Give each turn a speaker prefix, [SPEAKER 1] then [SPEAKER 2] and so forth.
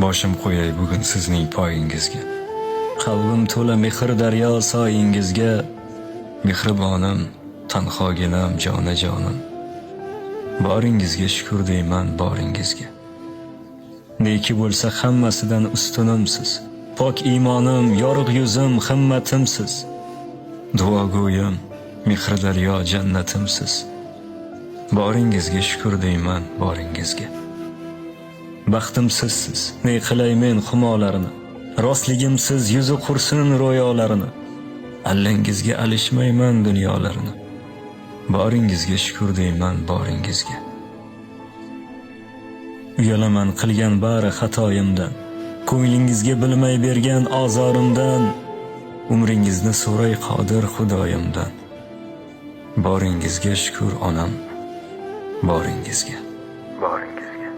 [SPEAKER 1] Boshim qo'yay bugun sizning poyingizga. Qalbim to'la mehr daryo soyingizga. Mehribonim, tanhoginam, jonajonim. Boringizga shukr deyman, boringizga. Neki bo'lsa hammasidan ustunimsiz. Pok imonim, yorug' yuzim, himmatimsiz. Duogo'yim, mehr daryo jannatimsiz. Boringizga shukr deyman, boringizga. Baxtim sizsiz, ne qilay men xumolarini. Rostligimsiz yuzi qursin ro'yolarini. Allangizga alishmayman dunyolarini. Boringizga shukr deyman, boringizga. Uyalaman qilgan bari xatoyimdan. Ko'nglingizga bilmay bergan ozorimdan. Umringizni so'ray qodir Xudoyimdan. Boringizga shukr onam, boringizga. Boringizga.